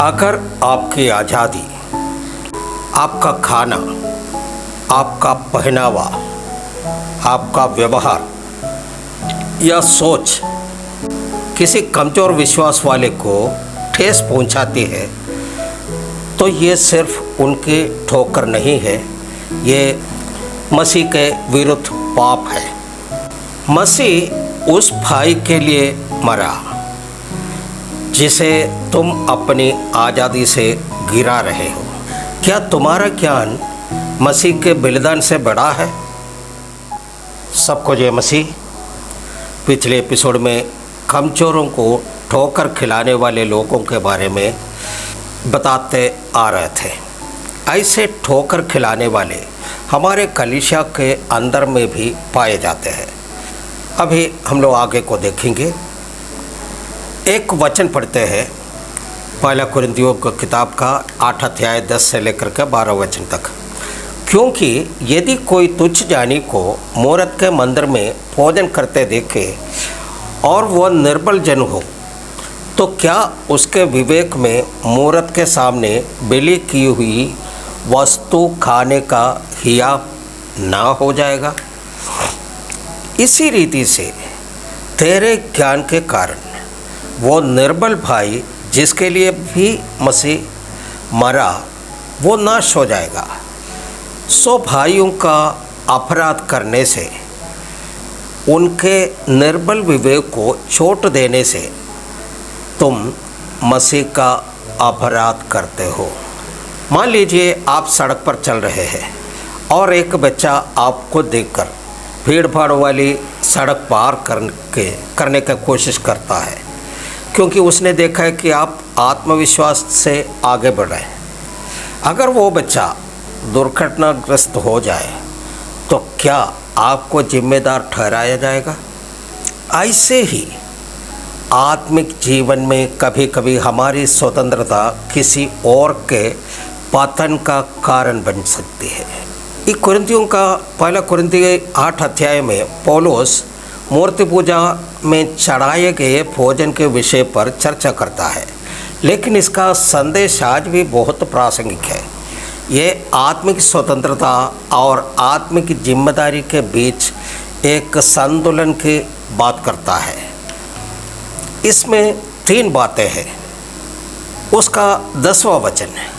अगर आपकी आज़ादी, आपका खाना, आपका पहनावा, आपका व्यवहार या सोच किसी कमज़ोर विश्वास वाले को ठेस पहुंचाती है, तो ये सिर्फ उनकी ठोकर नहीं है, ये मसीह के विरुद्ध पाप है। मसीह उस भाई के लिए मरा जिसे तुम अपनी आज़ादी से गिरा रहे हो। क्या तुम्हारा ज्ञान मसीह के बलिदान से बड़ा है? सबको जय मसीह। पिछले एपिसोड में कमज़ोरों को ठोकर खिलाने वाले लोगों के बारे में बताते आ रहे थे। ऐसे ठोकर खिलाने वाले हमारे कलीसिया के अंदर में भी पाए जाते हैं। अभी हम लोग आगे को देखेंगे। एक वचन पढ़ते हैं, पहला कुरिन्थियों की किताब का 8 अध्याय 10 से लेकर के 12 वचन तक। क्योंकि यदि कोई तुच्छ जानी को मूरत के मंदिर में भोजन करते देखे और वह निर्बल जन हो, तो क्या उसके विवेक में मूरत के सामने बलि की हुई वस्तु खाने का हिया ना हो जाएगा? इसी रीति से तेरे ज्ञान के कारण वो निर्बल भाई जिसके लिए भी मसीह मरा, वो नाश हो जाएगा। सो भाइयों का अपराध करने से, उनके निर्बल विवेक को चोट देने से तुम मसीह का अपराध करते हो। मान लीजिए आप सड़क पर चल रहे हैं और एक बच्चा आपको देखकर भीड़ भाड़ वाली सड़क पार करने की कोशिश करता है, क्योंकि उसने देखा है कि आप आत्मविश्वास से आगे बढ़ रहे हैं। अगर वो बच्चा दुर्घटनाग्रस्त हो जाए तो क्या आपको जिम्मेदार ठहराया जाएगा? ऐसे ही आत्मिक जीवन में कभी कभी हमारी स्वतंत्रता किसी और के पतन का कारण बन सकती है। ये कुरिन्थियों का पहला कुरिन्थियों 8 अध्याय में पौलुस मूर्ति पूजा में चढ़ाए गए भोजन के विषय पर चर्चा करता है, लेकिन इसका संदेश आज भी बहुत प्रासंगिक है। ये आत्मिक स्वतंत्रता और आत्मिक जिम्मेदारी के बीच एक संतुलन की बात करता है। इसमें 3 बातें हैं। उसका 10वां वचन है,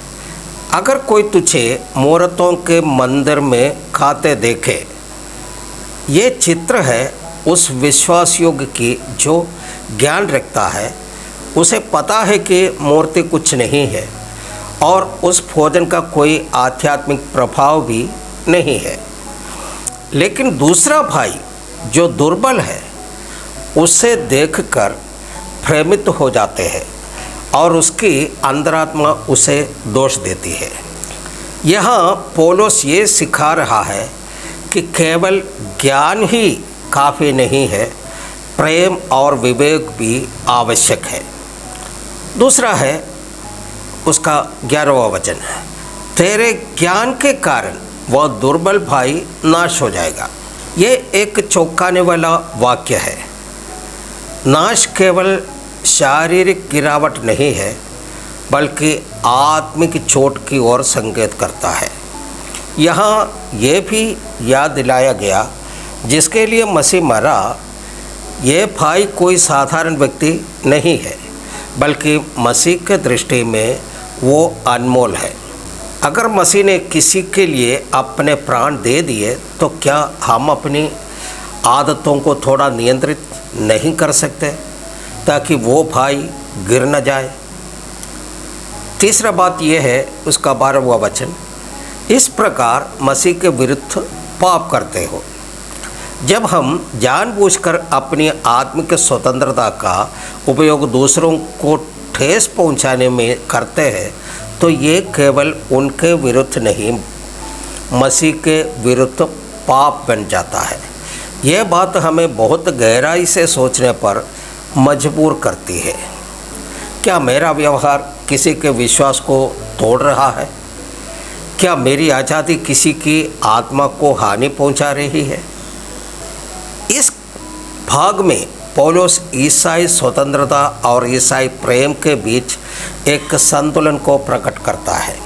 अगर कोई तुझे मूरतों के मंदिर में खाते देखे, ये चित्र है उस विश्वास योग्य की जो ज्ञान रखता है। उसे पता है कि मूर्ति कुछ नहीं है और उस भोजन का कोई आध्यात्मिक प्रभाव भी नहीं है। लेकिन दूसरा भाई जो दुर्बल है, उसे देखकर भ्रमित हो जाते हैं और उसकी अंतरात्मा उसे दोष देती है। यहाँ पौलुस ये सिखा रहा है कि केवल ज्ञान ही काफ़ी नहीं है, प्रेम और विवेक भी आवश्यक है। दूसरा है उसका 11वां वचन है, तेरे ज्ञान के कारण वह दुर्बल भाई नाश हो जाएगा। ये एक चौंकाने वाला वाक्य है। नाश केवल शारीरिक गिरावट नहीं है, बल्कि आत्मिक चोट की ओर संकेत करता है। यहाँ ये भी याद दिलाया गया, जिसके लिए मसीह मरा, ये भाई कोई साधारण व्यक्ति नहीं है, बल्कि मसीह के दृष्टि में वो अनमोल है। अगर मसीह ने किसी के लिए अपने प्राण दे दिए, तो क्या हम अपनी आदतों को थोड़ा नियंत्रित नहीं कर सकते ताकि वो भाई गिर न जाए? तीसरा बात यह है उसका 12वां वचन, इस प्रकार मसीह के विरुद्ध पाप करते हो। जब हम जानबूझकर अपनी आत्मिक स्वतंत्रता का उपयोग दूसरों को ठेस पहुंचाने में करते हैं, तो ये केवल उनके विरुद्ध नहीं, मसीह के विरुद्ध पाप बन जाता है। यह बात हमें बहुत गहराई से सोचने पर मजबूर करती है। क्या मेरा व्यवहार किसी के विश्वास को तोड़ रहा है? क्या मेरी आज़ादी किसी की आत्मा को हानि पहुंचा रही है? इस भाग में पौलुस ईसाई स्वतंत्रता और ईसाई प्रेम के बीच एक संतुलन को प्रकट करता है।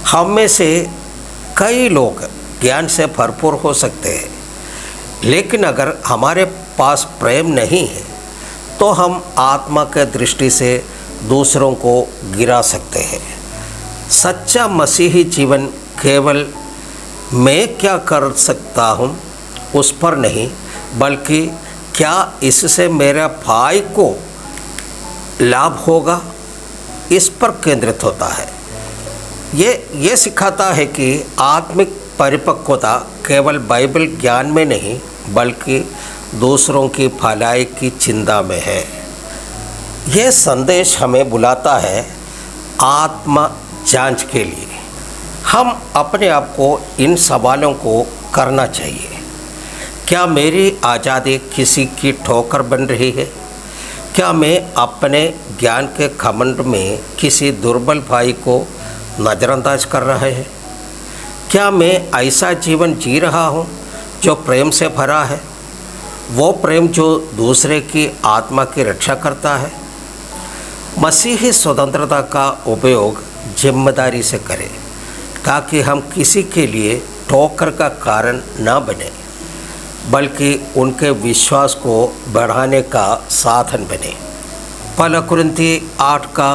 हम में से कई लोग ज्ञान से भरपूर हो सकते हैं, लेकिन अगर हमारे पास प्रेम नहीं है तो हम आत्मा के दृष्टि से दूसरों को गिरा सकते हैं। सच्चा मसीही जीवन केवल मैं क्या कर सकता हूँ उस पर नहीं, बल्कि क्या इससे मेरे भाई को लाभ होगा, इस पर केंद्रित होता है। ये सिखाता है कि आत्मिक परिपक्वता केवल बाइबल ज्ञान में नहीं, बल्कि दूसरों की भलाई की चिंता में है। यह संदेश हमें बुलाता है आत्मा जांच के लिए। हम अपने आप को इन सवालों को करना चाहिए। क्या मेरी आज़ादी किसी की ठोकर बन रही है? क्या मैं अपने ज्ञान के घमंड में किसी दुर्बल भाई को नज़रअंदाज कर रहा है? क्या मैं ऐसा जीवन जी रहा हूँ जो प्रेम से भरा है, वो प्रेम जो दूसरे की आत्मा की रक्षा करता है? मसीही स्वतंत्रता का उपयोग जिम्मेदारी से करें, ताकि हम किसी के लिए ठोकर का कारण न बने, बल्कि उनके विश्वास को बढ़ाने का साधन बने। पहला कुरिन्थी 8 का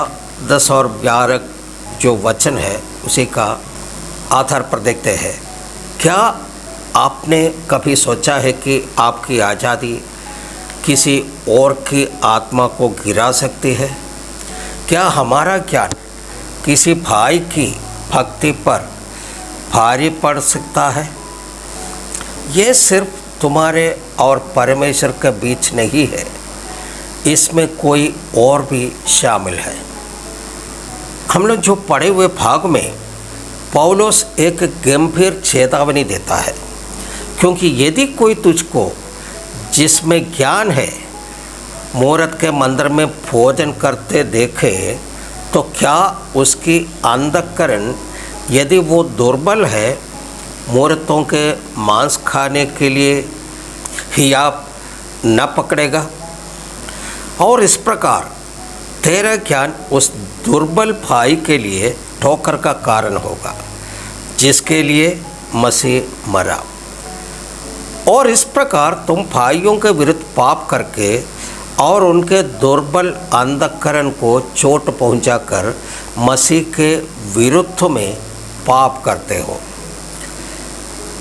10 और 11 जो वचन है उसी का आधार पर देखते हैं। क्या आपने कभी सोचा है कि आपकी आज़ादी किसी और की आत्मा को गिरा सकती है? क्या हमारा ज्ञान किसी भाई की भक्ति पर भारी पड़ सकता है? ये सिर्फ तुम्हारे और परमेश्वर के बीच नहीं है, इसमें कोई और भी शामिल है। हम लोग जो पढ़े हुए भाग में पौलुस एक गंभीर चेतावनी देता है, क्योंकि यदि कोई तुझको जिसमें ज्ञान है मूरत के मंदिर में भोजन करते देखे, तो क्या उसकी अंधकरण यदि वो दुर्बल है मूर्तों के मांस खाने के लिए ही आप न पकड़ेगा? और इस प्रकार तेरा ज्ञान उस दुर्बल भाई के लिए ठोकर का कारण होगा जिसके लिए मसीह मरा। और इस प्रकार तुम भाइयों के विरुद्ध पाप करके और उनके दुर्बल अंधकरण को चोट पहुंचाकर मसीह के विरुद्ध में पाप करते हो।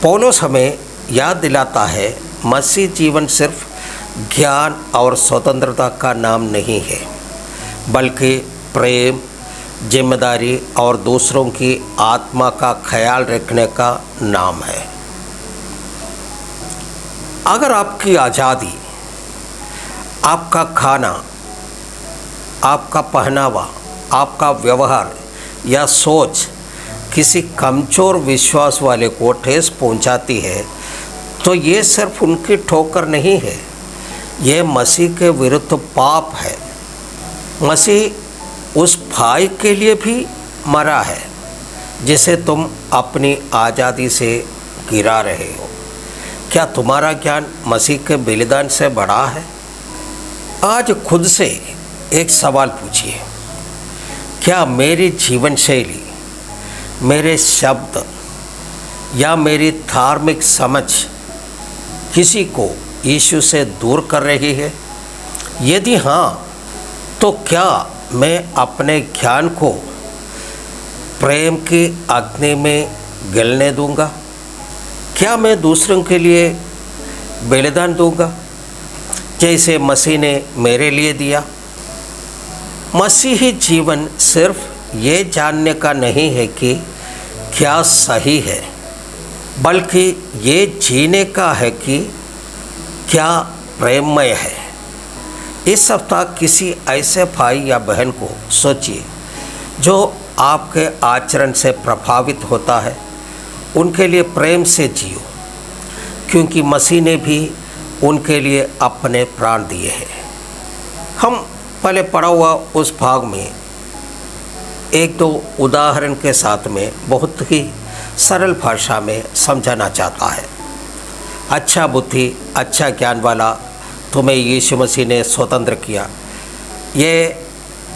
पौलुस हमें याद दिलाता है, मसीह जीवन सिर्फ ज्ञान और स्वतंत्रता का नाम नहीं है, बल्कि प्रेम, जिम्मेदारी और दूसरों की आत्मा का ख्याल रखने का नाम है। अगर आपकी आज़ादी, आपका खाना, आपका पहनावा, आपका व्यवहार या सोच किसी कमज़ोर विश्वास वाले को ठेस पहुंचाती है, तो ये सिर्फ उनकी ठोकर नहीं है, ये मसीह के विरुद्ध पाप है। मसीह उस भाई के लिए भी मरा है जिसे तुम अपनी आज़ादी से गिरा रहे हो। क्या तुम्हारा ज्ञान मसीह के बलिदान से बड़ा है? आज खुद से एक सवाल पूछिए, क्या मेरी जीवन शैली, मेरे शब्द या मेरी धार्मिक समझ किसी को यीशु से दूर कर रही है? यदि हाँ, तो क्या मैं अपने ज्ञान को प्रेम की अग्नि में गलने दूंगा? क्या मैं दूसरों के लिए बलिदान दूंगा जैसे मसीह ने मेरे लिए दिया? मसीही जीवन सिर्फ ये जानने का नहीं है कि क्या सही है, बल्कि ये जीने का है कि क्या प्रेममय है। इस सप्ताह किसी ऐसे भाई या बहन को सोचिए जो आपके आचरण से प्रभावित होता है। उनके लिए प्रेम से जियो, क्योंकि मसीह ने भी उनके लिए अपने प्राण दिए हैं। हम पहले पढ़ा हुआ उस भाग में एक दो उदाहरण के साथ में बहुत ही सरल भाषा में समझाना चाहता है। अच्छा बुद्धि, अच्छा ज्ञान वाला तुम्हें यीशु मसीह ने स्वतंत्र किया। ये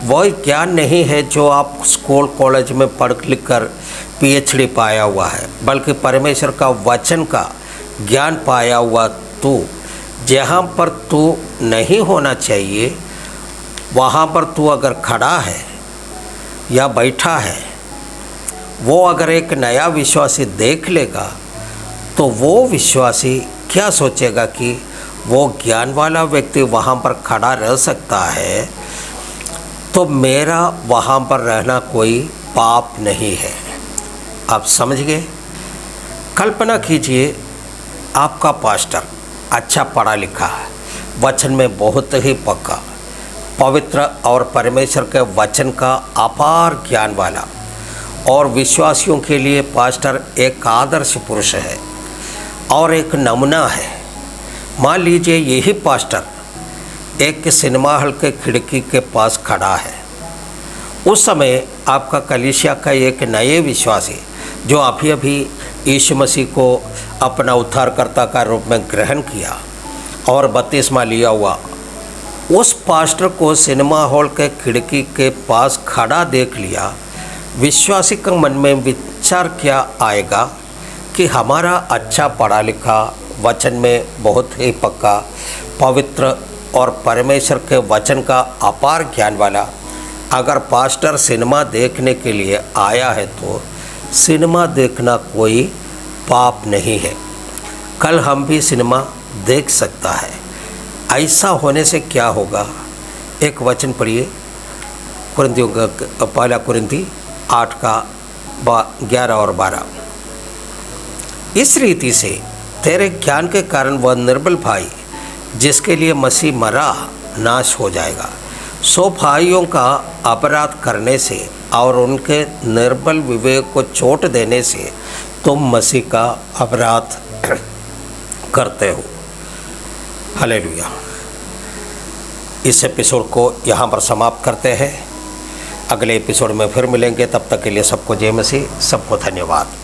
वह ज्ञान नहीं है जो आप स्कूल कॉलेज में पढ़ लिख कर PhD पाया हुआ है, बल्कि परमेश्वर का वचन का ज्ञान पाया हुआ तू, जहाँ पर तू नहीं होना चाहिए वहाँ पर तू अगर खड़ा है या बैठा है, वो अगर एक नया विश्वासी देख लेगा तो वो विश्वासी क्या सोचेगा कि वो ज्ञान वाला व्यक्ति वहाँ पर खड़ा रह सकता है, तो मेरा वहाँ पर रहना कोई पाप नहीं है। आप समझ गए? कल्पना कीजिए आपका पास्टर अच्छा पढ़ा लिखा है, वचन में बहुत ही पक्का, पवित्र और परमेश्वर के वचन का अपार ज्ञान वाला, और विश्वासियों के लिए पास्टर एक आदर्श पुरुष है और एक नमूना है। मान लीजिए यही पास्टर एक सिनेमा हॉल के खिड़की के पास खड़ा है। उस समय आपका कलीसिया का एक नए विश्वासी जो अभी यीशु मसीह को अपना उद्धारकर्ता का रूप में ग्रहण किया और बपतिस्मा लिया हुआ, उस पास्टर को सिनेमा हॉल के खिड़की के पास खड़ा देख लिया, विश्वासी के मन में विचार क्या आएगा कि हमारा अच्छा पढ़ा लिखा, वचन में बहुत ही पक्का, पवित्र और परमेश्वर के वचन का अपार ज्ञान वाला अगर पास्टर सिनेमा देखने के लिए आया है तो सिनेमा देखना कोई पाप नहीं है। कल हम भी सिनेमा देख सकता है। ऐसा होने से क्या होगा? एक वचन पढ़िए, कुरिन्थियों का पहला कुरिन्थी 8 का 11 और 12। इस रीति से तेरे ज्ञान के कारण वह निर्बल भाई जिसके लिए मसीह मरा नाश हो जाएगा। सो भाइयों का अपराध करने से और उनके निर्बल विवेक को चोट देने से तुम मसीह का अपराध करते हो। हालेलुया। इस एपिसोड को यहाँ पर समाप्त करते हैं। अगले एपिसोड में फिर मिलेंगे। तब तक के लिए सबको जय मसीह, सबको धन्यवाद।